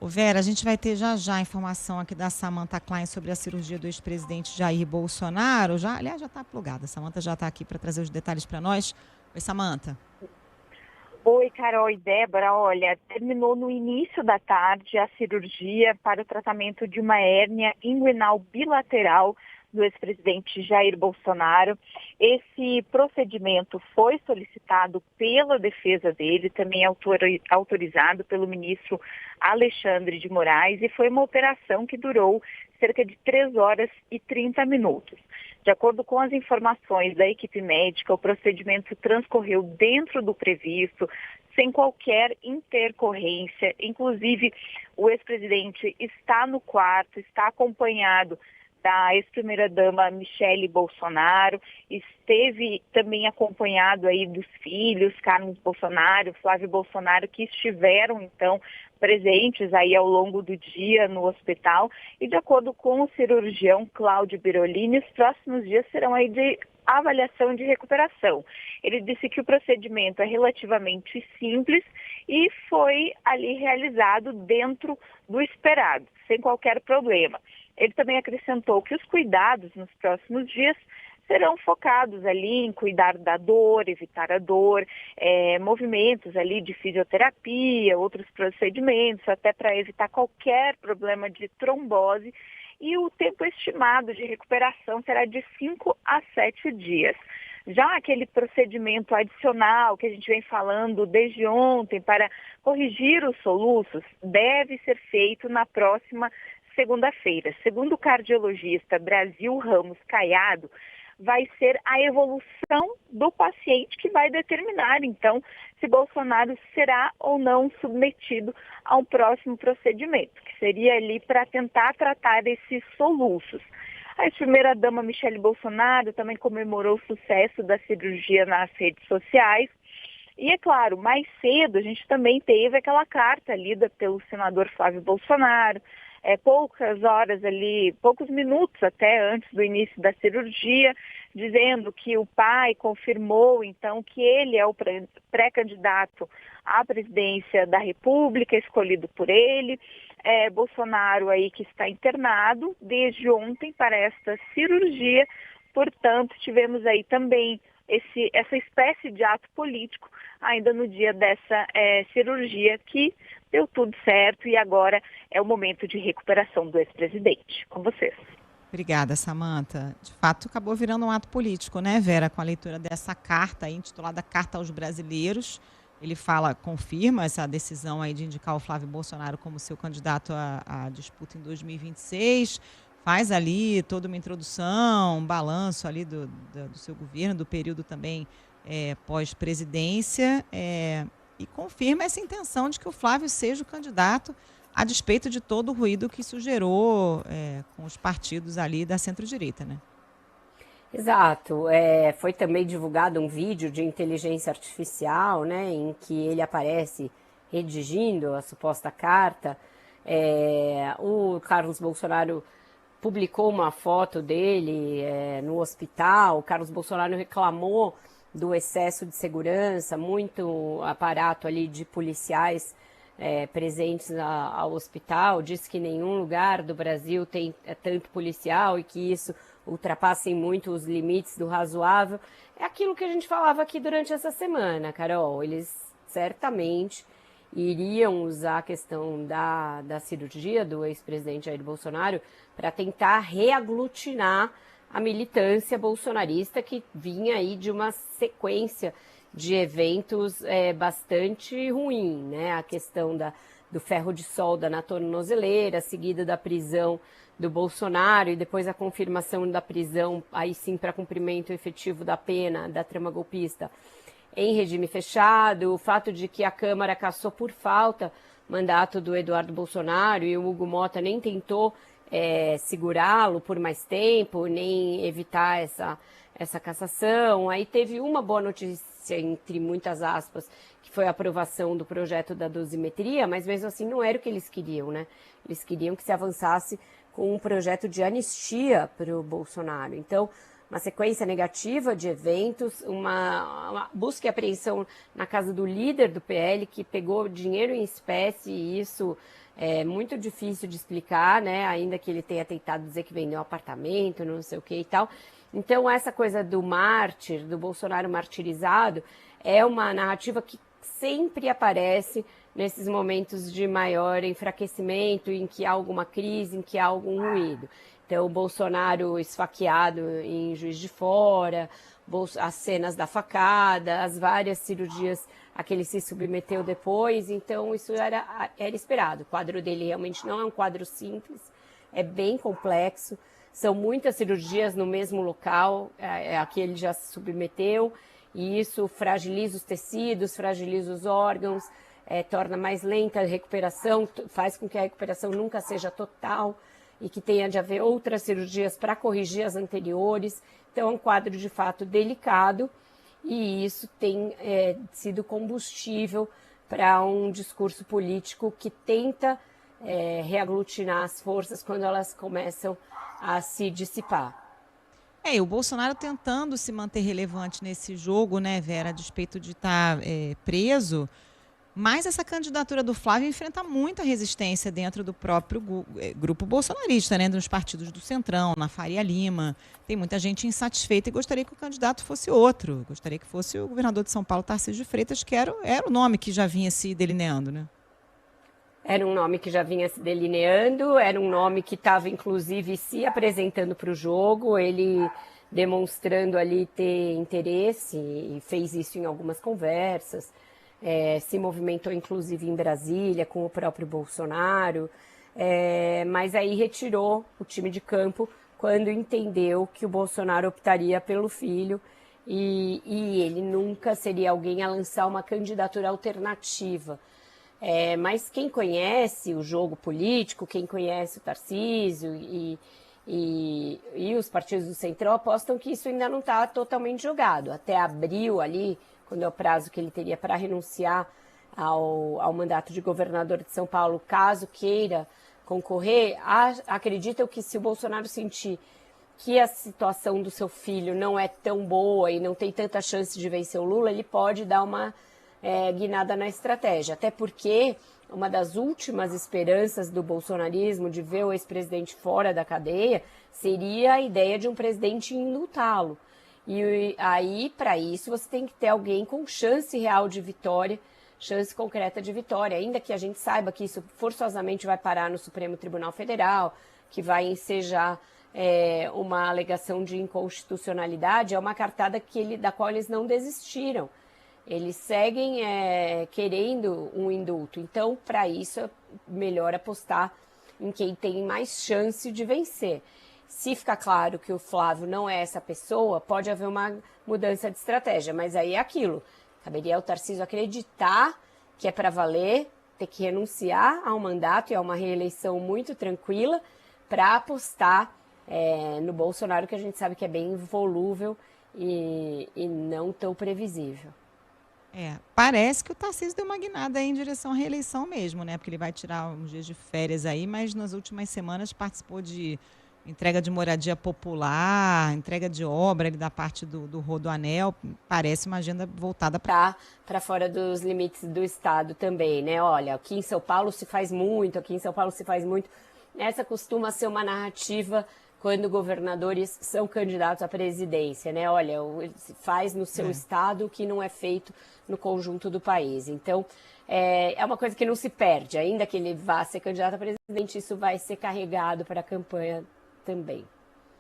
Ô Vera, a gente vai ter já já a informação aqui da Samantha Klein sobre a cirurgia do ex-presidente Jair Bolsonaro. Já, aliás, já está plugada. A Samantha já está aqui para trazer os detalhes para nós. Oi, Samantha. Oi, Carol e Débora. Olha, terminou no início da tarde a cirurgia para o tratamento de uma hérnia inguinal bilateral do ex-presidente Jair Bolsonaro. Esse procedimento foi solicitado pela defesa dele, também autorizado pelo ministro Alexandre de Moraes, e foi uma operação que durou cerca de 3 horas e 30 minutos. De acordo com as informações da equipe médica, o procedimento transcorreu dentro do previsto, sem qualquer intercorrência. Inclusive, o ex-presidente está no quarto, está acompanhado da ex-primeira-dama Michele Bolsonaro, esteve também acompanhado aí dos filhos, Carlos Bolsonaro, Flávio Bolsonaro, que estiveram, então, presentes aí ao longo do dia no hospital. E de acordo com o cirurgião Cláudio Birolini, os próximos dias serão aí de avaliação de recuperação. Ele disse que o procedimento é relativamente simples e foi ali realizado dentro do esperado, sem qualquer problema. Ele também acrescentou que os cuidados nos próximos dias serão focados ali em cuidar da dor, evitar a dor, movimentos ali de fisioterapia, outros procedimentos, até para evitar qualquer problema de trombose. E o tempo estimado de recuperação será de 5 a 7 dias. Já aquele procedimento adicional que a gente vem falando desde ontem para corrigir os soluços deve ser feito na próxima segunda-feira. Segundo o cardiologista Brasil Ramos Caiado, vai ser a evolução do paciente que vai determinar, então, se Bolsonaro será ou não submetido a um próximo procedimento, que seria ali para tentar tratar esses soluços. A ex-primeira-dama Michele Bolsonaro também comemorou o sucesso da cirurgia nas redes sociais. E, é claro, mais cedo a gente também teve aquela carta lida pelo senador Flávio Bolsonaro, poucas horas ali, poucos minutos até antes do início da cirurgia, dizendo que o pai confirmou, então, que ele é o pré-candidato à presidência da República, escolhido por ele. Bolsonaro aí que está internado desde ontem para esta cirurgia, portanto, tivemos aí também essa espécie de ato político ainda no dia dessa cirurgia, que deu tudo certo e agora é o momento de recuperação do ex-presidente. Com vocês. Obrigada, Samantha. De fato, acabou virando um ato político, né, Vera, com a leitura dessa carta aí, intitulada Carta aos Brasileiros. Ele confirma essa decisão aí de indicar o Flávio Bolsonaro como seu candidato à disputa em 2026, faz ali toda uma introdução, um balanço ali do seu governo, do período também pós-presidência, e confirma essa intenção de que o Flávio seja o candidato, a despeito de todo o ruído que isso gerou com os partidos ali da centro-direita, né? Exato. Foi também divulgado um vídeo de inteligência artificial, né, em que ele aparece redigindo a suposta carta. O Carlos Bolsonaro publicou uma foto dele no hospital. O Carlos Bolsonaro reclamou do excesso de segurança, muito aparato ali de policiais presentes ao hospital, disse que nenhum lugar do Brasil tem tanto policial e que isso ultrapassa muito os limites do razoável. É aquilo que a gente falava aqui durante essa semana, Carol. Eles certamente iriam usar a questão da cirurgia do ex-presidente Jair Bolsonaro para tentar reaglutinar a militância bolsonarista que vinha aí de uma sequência de eventos bastante ruim, né? A questão do ferro de solda na tornozeleira, seguida da prisão do Bolsonaro e depois a confirmação da prisão, aí sim para cumprimento efetivo da pena da trama golpista em regime fechado, o fato de que a Câmara cassou por falta mandato do Eduardo Bolsonaro e o Hugo Motta nem tentou segurá-lo por mais tempo, nem evitar essa cassação. Aí teve uma boa notícia, entre muitas aspas, que foi a aprovação do projeto da dosimetria, mas mesmo assim não era o que eles queriam, né? Eles queriam que se avançasse com um projeto de anistia para o Bolsonaro. Então, uma sequência negativa de eventos, uma busca e apreensão na casa do líder do PL, que pegou dinheiro em espécie, e isso É muito difícil de explicar, né? Ainda que ele tenha tentado dizer que vendeu um apartamento, não sei o que e tal. Então, essa coisa do mártir, do Bolsonaro martirizado, é uma narrativa que sempre aparece nesses momentos de maior enfraquecimento, em que há alguma crise, em que há algum ruído. Então, o Bolsonaro esfaqueado em Juiz de Fora, as cenas da facada, as várias cirurgias a que ele se submeteu depois. Então, isso era esperado. O quadro dele realmente não é um quadro simples, é bem complexo. São muitas cirurgias no mesmo local a que ele já se submeteu, e isso fragiliza os tecidos, fragiliza os órgãos, torna mais lenta a recuperação, faz com que a recuperação nunca seja total e que tenha de haver outras cirurgias para corrigir as anteriores. Então, é um quadro de fato delicado, e isso tem sido combustível para um discurso político que tenta reaglutinar as forças quando elas começam a se dissipar. E o Bolsonaro tentando se manter relevante nesse jogo, né, Vera, a despeito de estar preso, mas essa candidatura do Flávio enfrenta muita resistência dentro do próprio grupo bolsonarista, né, nos partidos do Centrão, na Faria Lima. Tem muita gente insatisfeita e gostaria que o candidato fosse outro. Gostaria que fosse o governador de São Paulo, Tarcísio de Freitas, que era o nome que já vinha se delineando, né? Era um nome que já vinha se delineando, era um nome que estava, inclusive, se apresentando para o jogo, ele demonstrando ali ter interesse, e fez isso em algumas conversas, se movimentou, inclusive, em Brasília, com o próprio Bolsonaro, mas aí retirou o time de campo quando entendeu que o Bolsonaro optaria pelo filho, e ele nunca seria alguém a lançar uma candidatura alternativa. Mas quem conhece o jogo político, quem conhece o Tarcísio e os partidos do Centrão apostam que isso ainda não está totalmente jogado. Até abril ali, quando é o prazo que ele teria para renunciar ao mandato de governador de São Paulo, caso queira concorrer, acreditam que se o Bolsonaro sentir que a situação do seu filho não é tão boa e não tem tanta chance de vencer o Lula, ele pode dar uma guinada na estratégia, até porque uma das últimas esperanças do bolsonarismo de ver o ex-presidente fora da cadeia seria a ideia de um presidente indultá-lo. E aí, para isso, você tem que ter alguém com chance real de vitória, chance concreta de vitória, ainda que a gente saiba que isso forçosamente vai parar no Supremo Tribunal Federal, que vai ensejar uma alegação de inconstitucionalidade, é uma cartada da qual eles não desistiram. Eles seguem querendo um indulto. Então, para isso, é melhor apostar em quem tem mais chance de vencer. Se ficar claro que o Flávio não é essa pessoa, pode haver uma mudança de estratégia. Mas aí é aquilo. Caberia ao Tarcísio acreditar que é para valer, ter que renunciar ao mandato e a uma reeleição muito tranquila para apostar no Bolsonaro, que a gente sabe que é bem volúvel e não tão previsível. Parece que o Tarcísio deu uma guinada aí em direção à reeleição mesmo, né? Porque ele vai tirar uns dias de férias aí, mas nas últimas semanas participou de entrega de moradia popular, entrega de obra ali da parte do Rodoanel. Parece uma agenda voltada para fora dos limites do Estado também, né? Olha, aqui em São Paulo se faz muito, Essa costuma ser uma narrativa quando governadores são candidatos à presidência, né? Olha, faz no seu estado o que não é feito no conjunto do país. Então, é uma coisa que não se perde. Ainda que ele vá ser candidato a presidente, isso vai ser carregado para a campanha também.